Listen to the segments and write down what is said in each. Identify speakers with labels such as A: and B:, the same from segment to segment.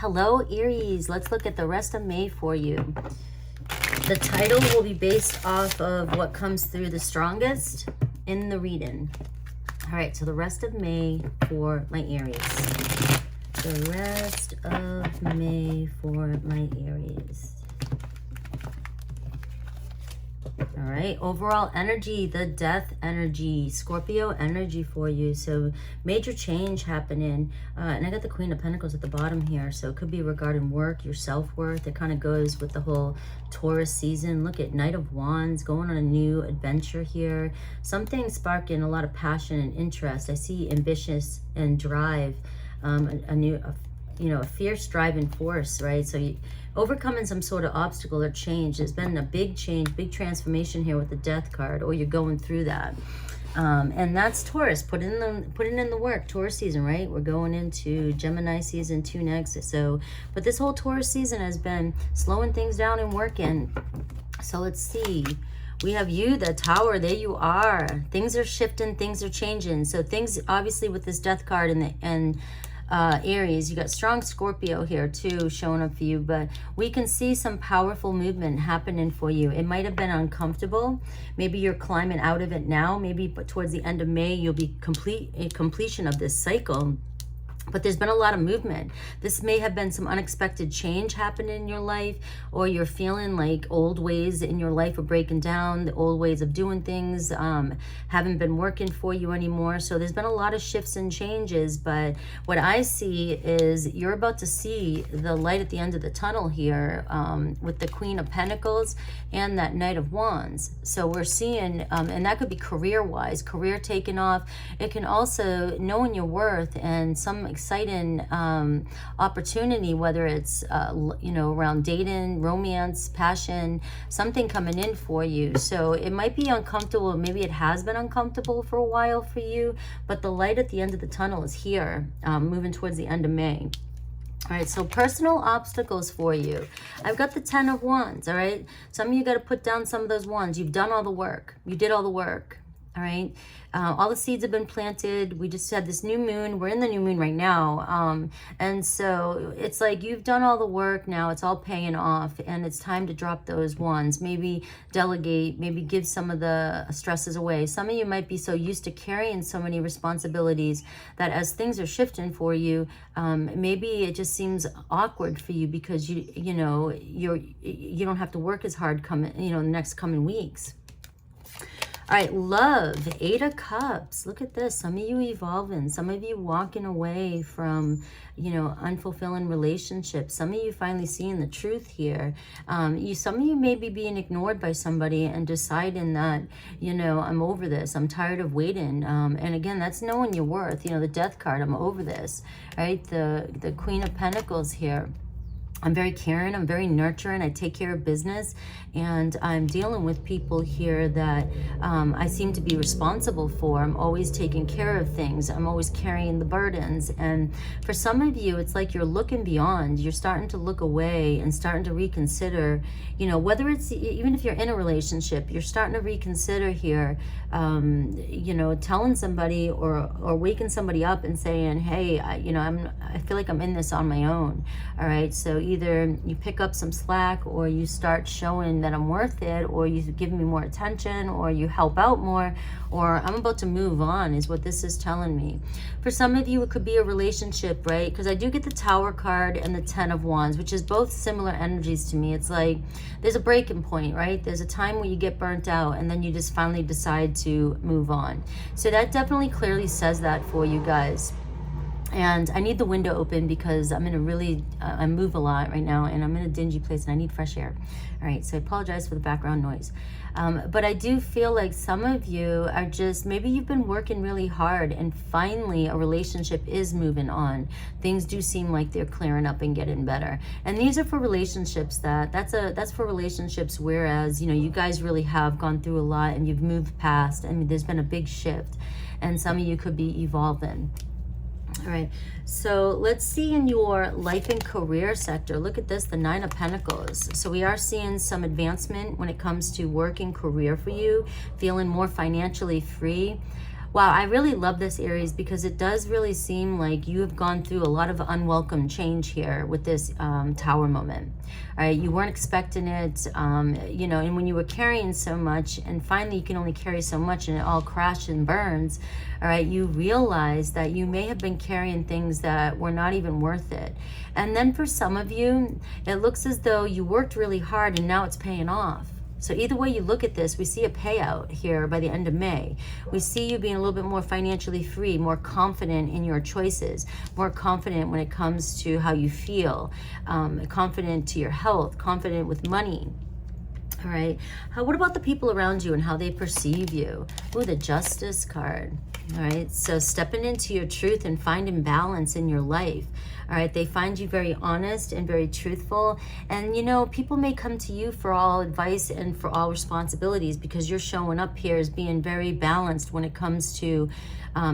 A: Hello, Aries. Let's look at the rest of May for you. The title will be based off of what comes through the strongest in the reading. All right, so the rest of May for my Aries. The rest of May for my Aries. All right, overall energy, the death energy, Scorpio energy for you. So major change happening. And I got the Queen of Pentacles at the bottom here. So it could be regarding work, your self-worth. It kind of goes with the whole Taurus season. Look at Knight of Wands, going on a new adventure here. Something sparking a lot of passion and interest. I see ambitious and drive, a fierce driving force, right? So you overcoming some sort of obstacle or change. There's been a big change, big transformation here with the Death card, or you're going through that. And that's Taurus, putting in the work, Taurus season, right? We're going into Gemini season 2 next. So, but this whole Taurus season has been slowing things down and working. So let's see. We have you, the Tower. There you are. Things are shifting, things are changing. So things, obviously, with this Death card and Aries, you got strong Scorpio here too showing up for you, but we can see some powerful movement happening for you. It might have been uncomfortable. Maybe you're climbing out of it now. Maybe but towards the end of May, you'll be completion of this cycle. But there's been a lot of movement. This may have been some unexpected change happening in your life, or you're feeling like old ways in your life are breaking down. The old ways of doing things haven't been working for you anymore. So there's been a lot of shifts and changes. But what I see is you're about to see the light at the end of the tunnel here with the Queen of Pentacles and that Knight of Wands. So we're seeing, and that could be career-wise, career taking off. It can also knowing your worth and some exciting opportunity, whether it's around dating, romance, passion, something coming in for you. So it might be uncomfortable. Maybe it has been uncomfortable for a while for you, but the light at the end of the tunnel is here, moving towards the end of May. All right, so personal obstacles for you. I've got the 10 of Wands, all right? Some of you got to put down some of those wands. You've done all the work. You did all the work. All right, all the seeds have been planted. We just had this new moon. We're in the new moon right now. And so it's like you've done all the work now. It's all paying off, and it's time to drop those wands. Maybe delegate, maybe give some of the stresses away. Some of you might be so used to carrying so many responsibilities that as things are shifting for you, maybe it just seems awkward for you because you don't have to work as hard the next coming weeks. All right, love, 8 of Cups. Look at this. Some of you evolving. Some of you walking away from, unfulfilling relationships. Some of you finally seeing the truth here. Some of you may be being ignored by somebody and deciding that, I'm over this. I'm tired of waiting. And again, that's knowing your worth. The Death card, I'm over this, right? The Queen of Pentacles here. I'm very caring, I'm very nurturing, I take care of business, and I'm dealing with people here that I seem to be responsible for. I'm always taking care of things. I'm always carrying the burdens. And for some of you, it's like you're looking beyond. You're starting to look away and starting to reconsider, whether it's, even if you're in a relationship, you're starting to reconsider here, telling somebody or waking somebody up and saying, hey, I feel like I'm in this on my own. All right, so either you pick up some slack, or you start showing that I'm worth it, or you give me more attention, or you help out more, or I'm about to move on is what this is telling me. For some of you, it could be a relationship, right? Because I do get the Tower card and the 10 of Wands, which is both similar energies to me. It's like there's a breaking point, right? There's a time where you get burnt out, and then you just finally decide to move on. So that definitely clearly says that for you guys. And I need the window open because I'm in a really, I move a lot right now, and I'm in a dingy place and I need fresh air. All right, so I apologize for the background noise. But I do feel like some of you are just, maybe you've been working really hard and finally a relationship is moving on. Things do seem like they're clearing up and getting better. And these are for relationships that's for relationships, whereas, you guys really have gone through a lot and you've moved past. I mean, there's been a big shift, and some of you could be evolving. All right, so let's see in your life and career sector. Look at this, the 9 of Pentacles. So we are seeing some advancement when it comes to work and career for you, feeling more financially free. Wow, I really love this, Aries, because it does really seem like you have gone through a lot of unwelcome change here with this Tower moment. All right, you weren't expecting it, you know, and when you were carrying so much, and finally you can only carry so much and it all crashes and burns, all right, you realize that you may have been carrying things that were not even worth it. And then for some of you, it looks as though you worked really hard and now it's paying off. So either way you look at this, we see a payout here by the end of May. We see you being a little bit more financially free, more confident in your choices, more confident when it comes to how you feel, confident to your health, confident with money. All right. What about the people around you and how they perceive you? Ooh, the Justice card. All right. So stepping into your truth and finding balance in your life. All right. They find you very honest and very truthful. And, you know, people may come to you for all advice and for all responsibilities because you're showing up here as being very balanced when it comes to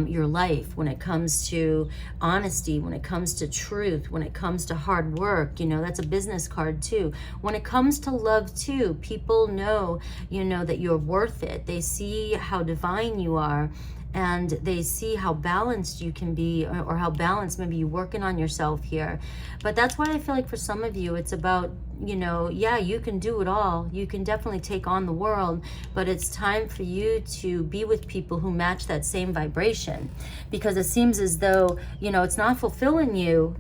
A: your life, when it comes to honesty, when it comes to truth, when it comes to hard work. You know, that's a business card too. When it comes to love too, people know, you know, that you're worth it. They see how divine you are, and they see how balanced you can be, or how balanced maybe you're working on yourself here. But that's why I feel like for some of you, it's about, you know, yeah, you can do it all. You can definitely take on the world, but it's time for you to be with people who match that same vibration, because it seems as though, you know, it's not fulfilling you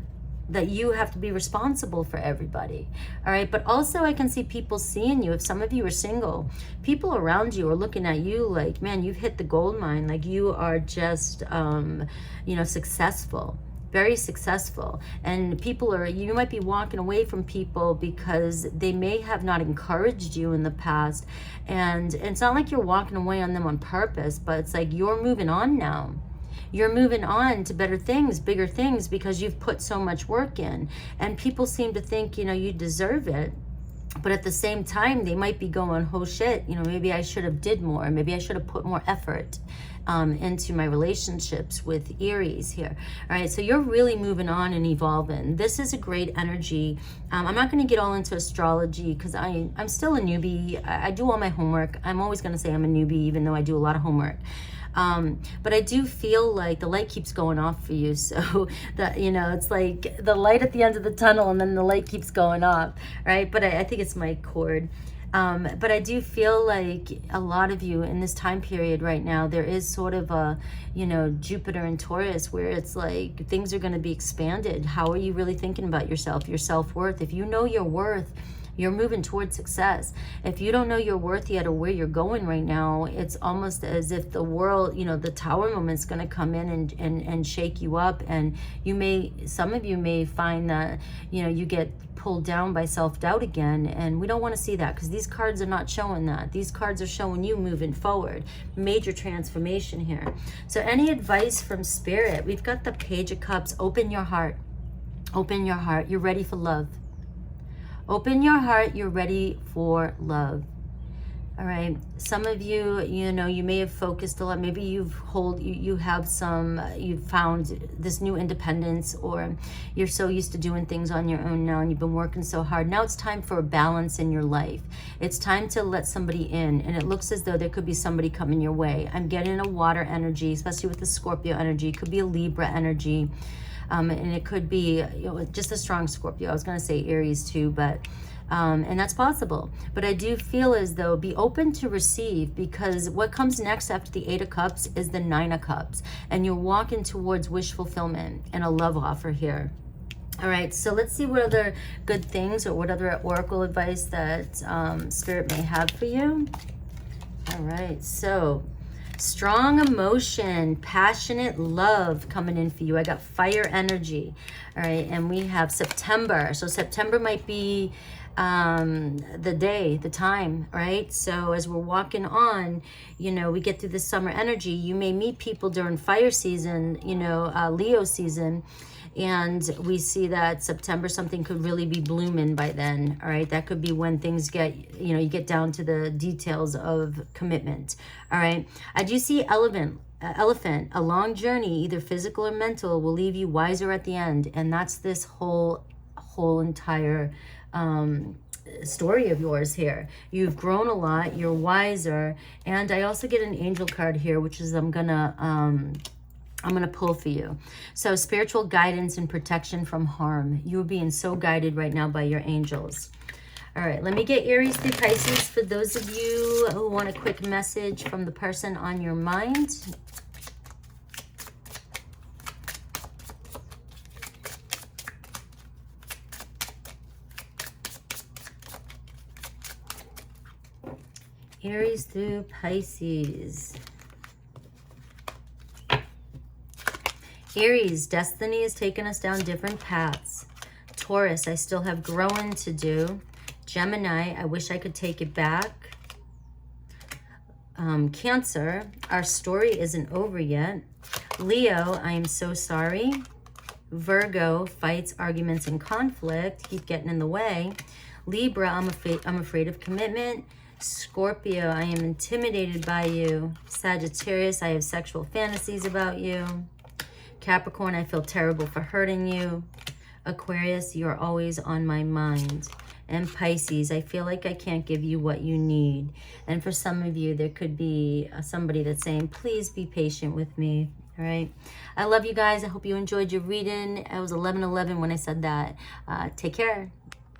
A: that you have to be responsible for everybody. All right. But also I can see people seeing you. If some of you are single, people around you are looking at you like, man, you've hit the gold mine. Like you are just, you know, successful, very successful. And people are, you might be walking away from people because they may have not encouraged you in the past. And it's not like you're walking away on them on purpose, but it's like you're moving on now. You're moving on to better things, bigger things, because you've put so much work in. And people seem to think, you know, you deserve it. But at the same time, they might be going, oh shit, you know, maybe I should have did more. Maybe I should have put more effort into my relationships with Aries here. All right, so you're really moving on and evolving. This is a great energy. I'm not going to get all into astrology because I'm still a newbie. I do all my homework. I'm always going to say I'm a newbie, even though I do a lot of homework. But I do feel like the light keeps going off for you. So that, you know, it's like the light at the end of the tunnel and then the light keeps going off, right? But I think it's my cord. But I do feel like a lot of you in this time period right now, there is sort of a, you know, Jupiter and Taurus, where it's like things are going to be expanded. How are you really thinking about yourself, your self-worth? If you know your worth, you're moving towards success. If you don't know your worth yet or where you're going right now, it's almost as if the world, you know, the Tower moment's going to come in and shake you up. And you may, some of you may find that, you know, you get pulled down by self-doubt again. And we don't want to see that, because these cards are not showing that. These cards are showing you moving forward. Major transformation here. So any advice from Spirit? We've got the Page of Cups. Open your heart. Open your heart. You're ready for love. Open your heart, you're ready for love. All right. Some of you, you know, you may have focused a lot. Maybe you've found this new independence, or you're so used to doing things on your own now and you've been working so hard. Now it's time for a balance in your life. It's time to let somebody in, and it looks as though there could be somebody coming your way. I'm getting a water energy, especially with the Scorpio energy. It could be a Libra energy. And it could be, you know, just a strong Scorpio. I was going to say Aries too, but and that's possible. But I do feel as though be open to receive, because what comes next after the 8 of Cups is the 9 of Cups, and you're walking towards wish fulfillment and a love offer here. All right, so let's see what other good things or what other oracle advice that Spirit may have for you. All right, so strong emotion, passionate love coming in for you. I got fire energy. All right, and we have September. So September might be the day, the time, right? So as we're walking on, you know, we get through the summer energy. You may meet people during fire season, you know, Leo season. And we see that September, something could really be blooming by then. All right. That could be when things get, you know, you get down to the details of commitment. All right. I do see elephant. A long journey, either physical or mental, will leave you wiser at the end. And that's this whole entire story of yours here. You've grown a lot, you're wiser, and I also get an angel card here, which is I'm gonna pull for you. So spiritual guidance and protection from harm. You're being so guided right now by your angels. All right, let me get Aries through Pisces for those of you who want a quick message from the person on your mind. Aries through Pisces. Aries, destiny has taken us down different paths. Taurus, I still have growing to do. Gemini, I wish I could take it back. Cancer, our story isn't over yet. Leo, I am so sorry. Virgo, fights, arguments, and conflict keep getting in the way. Libra, I'm afraid of commitment. Scorpio, I am intimidated by you. Sagittarius, I have sexual fantasies about you. Capricorn, I feel terrible for hurting you. Aquarius, you're always on my mind. And Pisces, I feel like I can't give you what you need. And for some of you, there could be somebody that's saying, please be patient with me. All right. I love you guys. I hope you enjoyed your reading. It was 11:11 when I said that. Take care.